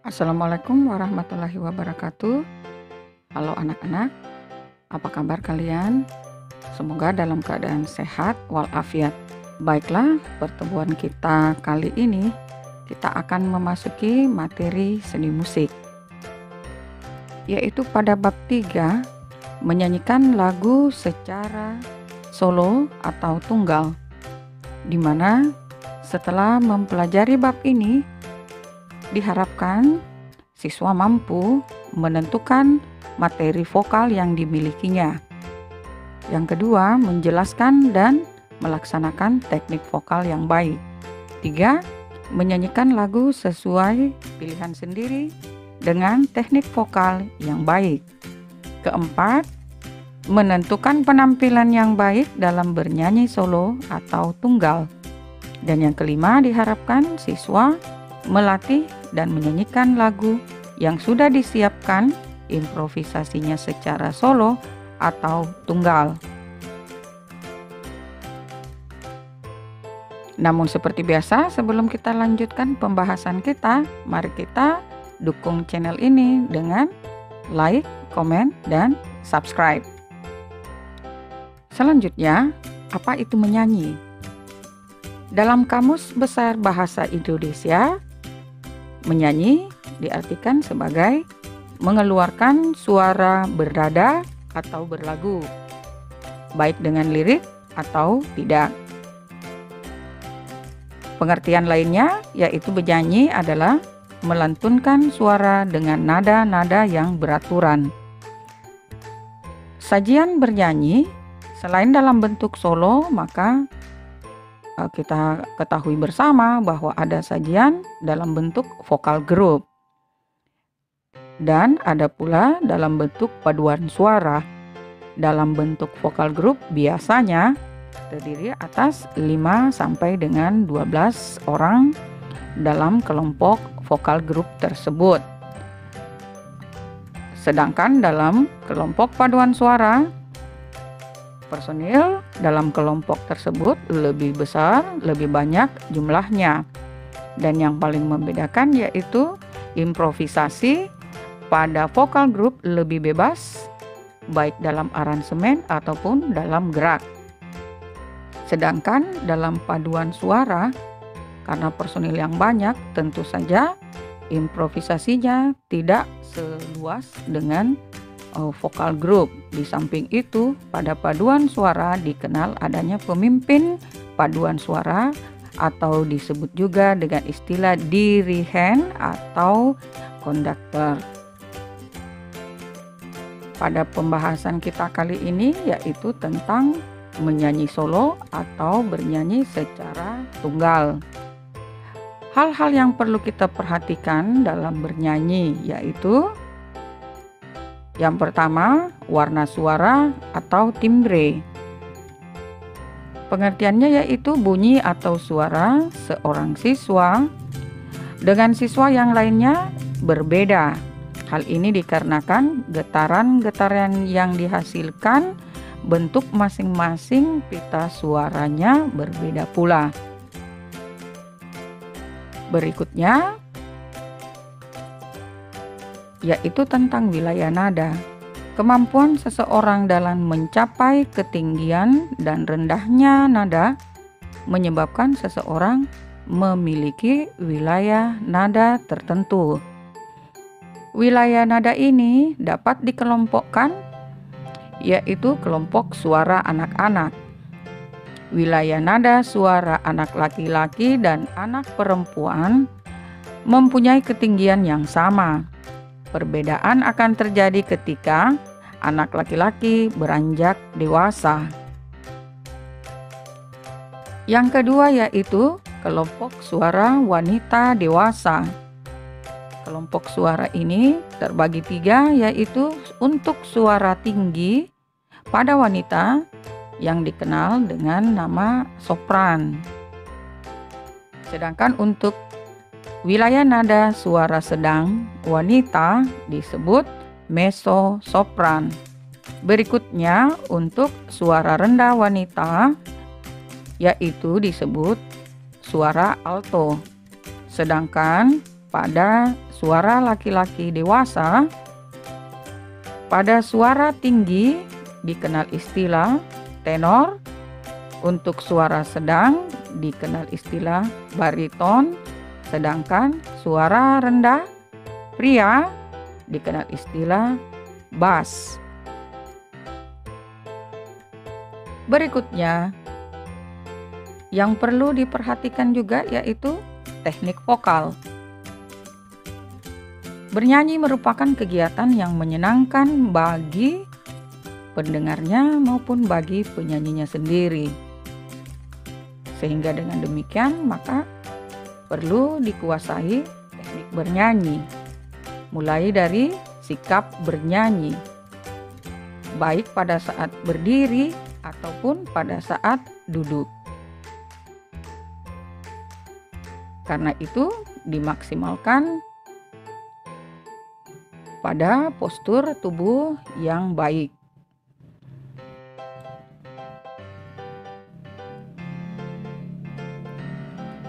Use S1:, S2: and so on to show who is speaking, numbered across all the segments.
S1: Assalamualaikum warahmatullahi wabarakatuh. Halo anak-anak, apa kabar kalian? Semoga dalam keadaan sehat walafiat. Baiklah, pertemuan kita kali ini kita akan memasuki materi seni musik, yaitu pada bab 3, menyanyikan lagu secara solo atau tunggal, di mana setelah mempelajari bab ini diharapkan siswa mampu menentukan materi vokal yang dimilikinya. Yang kedua, menjelaskan dan melaksanakan teknik vokal yang baik. 3, menyanyikan lagu sesuai pilihan sendiri dengan teknik vokal yang baik. Keempat, menentukan penampilan yang baik dalam bernyanyi solo atau tunggal. Dan yang kelima, diharapkan siswa melatih dan menyanyikan lagu yang sudah disiapkan improvisasinya secara solo atau tunggal. Namun seperti biasa, sebelum kita lanjutkan pembahasan kita, mari kita dukung channel ini dengan like, komen, dan subscribe. Selanjutnya, apa itu menyanyi? Dalam Kamus Besar Bahasa Indonesia, menyanyi diartikan sebagai mengeluarkan suara bernada atau berlagu, baik dengan lirik atau tidak. Pengertian lainnya yaitu bernyanyi adalah melantunkan suara dengan nada-nada yang beraturan. Sajian bernyanyi selain dalam bentuk solo, maka kita ketahui bersama bahwa ada sajian dalam bentuk vokal group dan ada pula dalam bentuk paduan suara. Dalam bentuk vokal group biasanya terdiri atas 5 sampai dengan 12 orang dalam kelompok vokal group tersebut. Sedangkan dalam kelompok paduan suara, personil dalam kelompok tersebut lebih besar, lebih banyak jumlahnya. Dan yang paling membedakan yaitu improvisasi pada vokal group lebih bebas, baik dalam aransemen ataupun dalam gerak. Sedangkan dalam paduan suara, karena personil yang banyak, tentu saja improvisasinya tidak seluas dengan vokal group. Di samping itu, pada paduan suara dikenal adanya pemimpin paduan suara atau disebut juga dengan istilah dirigen atau konduktor. Pada pembahasan kita kali ini yaitu tentang menyanyi solo atau bernyanyi secara tunggal. Hal-hal yang perlu kita perhatikan dalam bernyanyi yaitu yang pertama, warna suara atau timbre. Pengertiannya yaitu bunyi atau suara seorang siswa dengan siswa yang lainnya berbeda. Hal ini dikarenakan getaran-getaran yang dihasilkan bentuk masing-masing pita suaranya berbeda pula. Berikutnya yaitu tentang wilayah nada. Kemampuan seseorang dalam mencapai ketinggian dan rendahnya nada menyebabkan seseorang memiliki wilayah nada tertentu. Wilayah nada ini dapat dikelompokkan yaitu kelompok suara anak-anak. Wilayah nada suara anak laki-laki dan anak perempuan mempunyai ketinggian yang sama. Perbedaan akan terjadi ketika anak laki-laki beranjak dewasa. Yang kedua yaitu kelompok suara wanita dewasa. Kelompok suara ini terbagi 3, yaitu untuk suara tinggi pada wanita yang dikenal dengan nama sopran. Sedangkan untuk wilayah nada suara sedang wanita disebut mezzo-sopran. Berikutnya untuk suara rendah wanita yaitu disebut suara alto. Sedangkan pada suara laki-laki dewasa. Pada suara tinggi dikenal istilah tenor, untuk suara sedang dikenal istilah bariton, sedangkan suara rendah pria dikenal istilah bass. Berikutnya, yang perlu diperhatikan juga yaitu teknik vokal. Bernyanyi merupakan kegiatan yang menyenangkan bagi pendengarnya maupun bagi penyanyinya sendiri. Sehingga dengan demikian maka perlu dikuasai teknik bernyanyi, mulai dari sikap bernyanyi, baik pada saat berdiri ataupun pada saat duduk. Karena itu dimaksimalkan pada postur tubuh yang baik.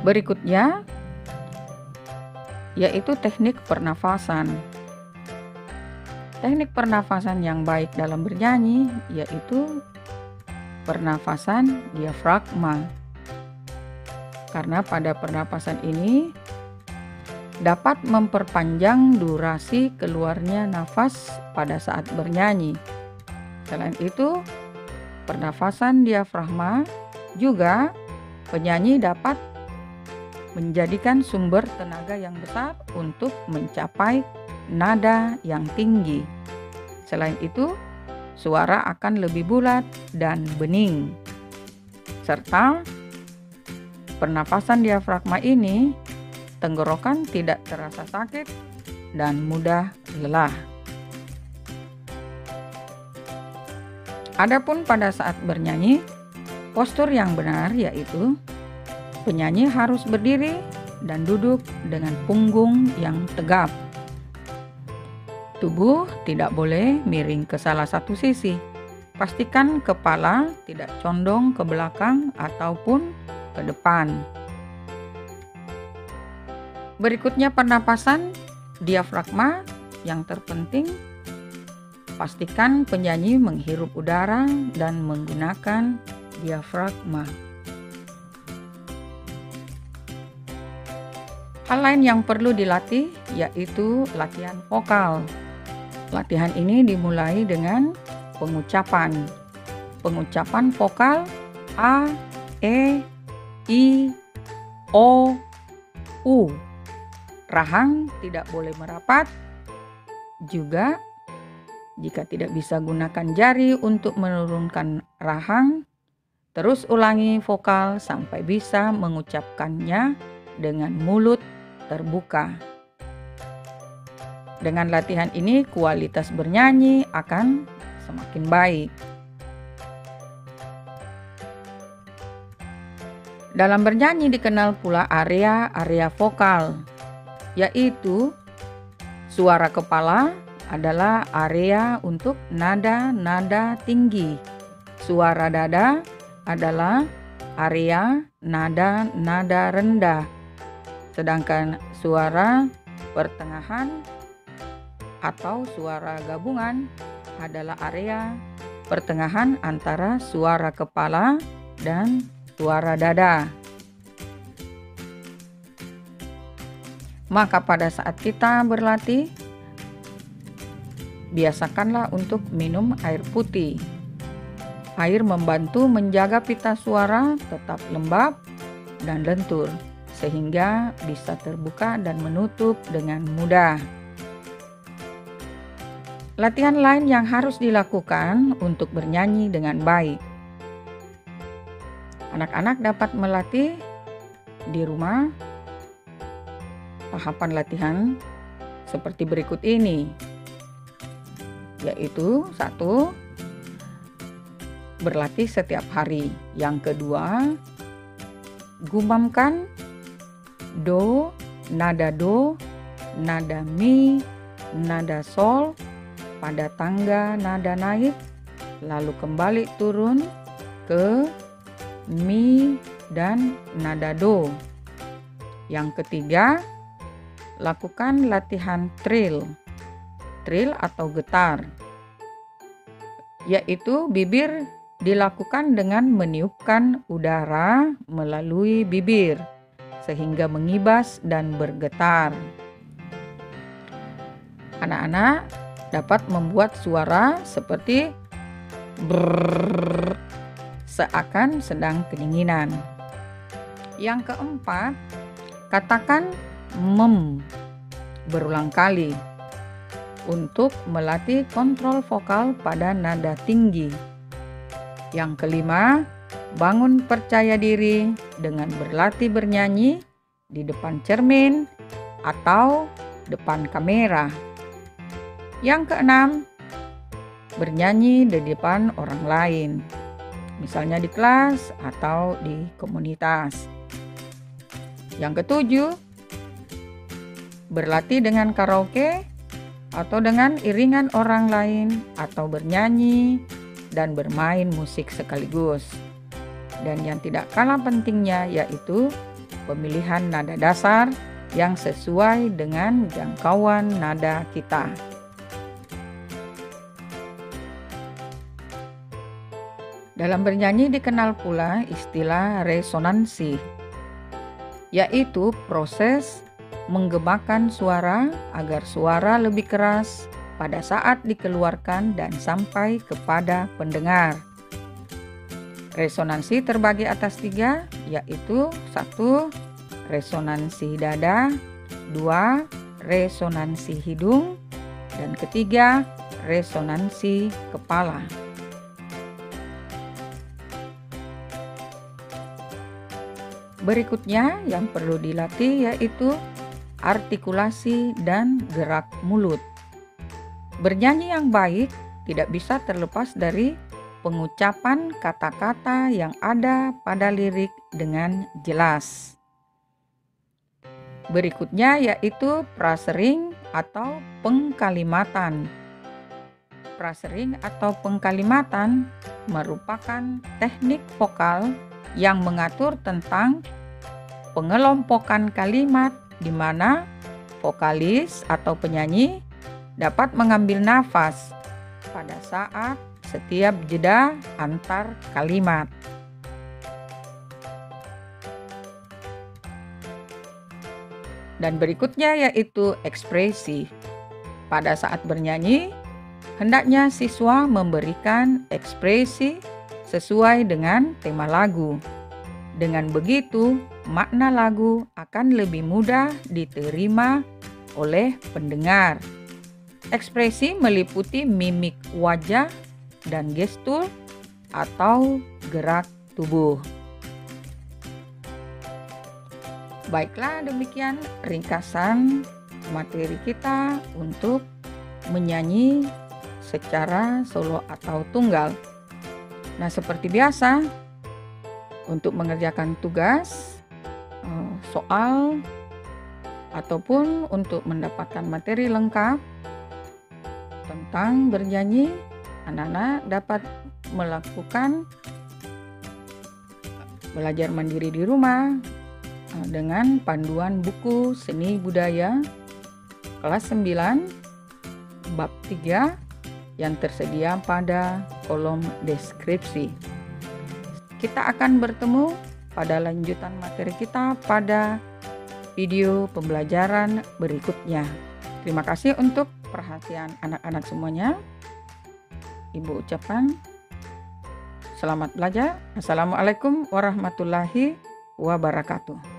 S1: Berikutnya yaitu teknik pernafasan. Teknik pernafasan yang baik dalam bernyanyi yaitu pernafasan diafragma. Karena pada pernapasan ini dapat memperpanjang durasi keluarnya nafas pada saat bernyanyi. Selain itu, pernafasan diafragma juga penyanyi dapat menjadikan sumber tenaga yang besar untuk mencapai nada yang tinggi. Selain itu, suara akan lebih bulat dan bening. Serta pernafasan diafragma ini, tenggorokan tidak terasa sakit dan mudah lelah. Adapun pada saat bernyanyi, postur yang benar yaitu penyanyi harus berdiri dan duduk dengan punggung yang tegap. Tubuh tidak boleh miring ke salah satu sisi. Pastikan kepala tidak condong ke belakang ataupun ke depan. Berikutnya pernapasan diafragma yang terpenting, pastikan penyanyi menghirup udara dan menggunakan diafragma. Hal lain yang perlu dilatih yaitu latihan vokal. Latihan ini dimulai dengan pengucapan. Pengucapan vokal A, E, I, O, U. Rahang tidak boleh merapat. Juga jika tidak bisa gunakan jari untuk menurunkan rahang, terus ulangi vokal sampai bisa mengucapkannya dengan mulut terbuka. Dengan latihan ini kualitas bernyanyi akan semakin baik. Dalam bernyanyi dikenal pula area-area vokal, yaitu suara kepala adalah area untuk nada-nada tinggi. Suara dada adalah area nada-nada rendah. Sedangkan suara pertengahan atau suara gabungan adalah area pertengahan antara suara kepala dan suara dada. Maka pada saat kita berlatih, biasakanlah untuk minum air putih. Air membantu menjaga pita suara tetap lembab dan lentur, sehingga bisa terbuka dan menutup dengan mudah. Latihan lain yang harus dilakukan untuk bernyanyi dengan baik. Anak-anak dapat melatih di rumah. Tahapan latihan seperti berikut ini, yaitu 1. Berlatih setiap hari. Yang kedua, gumamkan do, nada mi, nada sol pada tangga nada naik, lalu kembali turun ke mi dan nada do. Yang ketiga, lakukan latihan trill atau getar, yaitu bibir dilakukan dengan meniupkan udara melalui bibir sehingga mengibas dan bergetar. Anak-anak dapat membuat suara seperti brrrr, seakan sedang kedinginan. Yang keempat, katakan mem berulang kali untuk melatih kontrol vokal pada nada tinggi. Yang kelima, bangun percaya diri dengan berlatih bernyanyi di depan cermin atau depan kamera. Yang keenam, bernyanyi di depan orang lain, misalnya di kelas atau di komunitas. Yang ketujuh, berlatih dengan karaoke atau dengan iringan orang lain atau bernyanyi dan bermain musik sekaligus. Dan yang tidak kalah pentingnya yaitu pemilihan nada dasar yang sesuai dengan jangkauan nada kita. Dalam bernyanyi dikenal pula istilah resonansi, yaitu proses menggebakan suara agar suara lebih keras pada saat dikeluarkan dan sampai kepada pendengar. Resonansi terbagi atas 3, yaitu 1. Resonansi dada, 2. Resonansi hidung, dan ketiga, resonansi kepala. Berikutnya yang perlu dilatih yaitu artikulasi dan gerak mulut. Bernyanyi yang baik tidak bisa terlepas dari pengucapan kata-kata yang ada pada lirik dengan jelas. Berikutnya yaitu prasering atau pengkalimatan. Prasering atau pengkalimatan merupakan teknik vokal yang mengatur tentang pengelompokan kalimat di mana vokalis atau penyanyi dapat mengambil nafas pada saat setiap jeda antar kalimat. Dan berikutnya yaitu ekspresi. Pada saat bernyanyi, hendaknya siswa memberikan ekspresi sesuai dengan tema lagu. Dengan begitu, makna lagu akan lebih mudah diterima oleh pendengar. Ekspresi meliputi mimik wajah dan gestur atau gerak tubuh. Baiklah, demikian ringkasan materi kita untuk menyanyi secara solo atau tunggal. Nah, seperti biasa, untuk mengerjakan tugas, soal, ataupun untuk mendapatkan materi lengkap tentang bernyanyi, anak-anak dapat melakukan belajar mandiri di rumah dengan panduan buku seni budaya kelas 9 bab 3 yang tersedia pada kolom deskripsi. Kita akan bertemu pada lanjutan materi kita pada video pembelajaran berikutnya. Terima kasih untuk perhatian anak-anak semuanya. Ibu ucapkan selamat belajar. Assalamualaikum warahmatullahi wabarakatuh.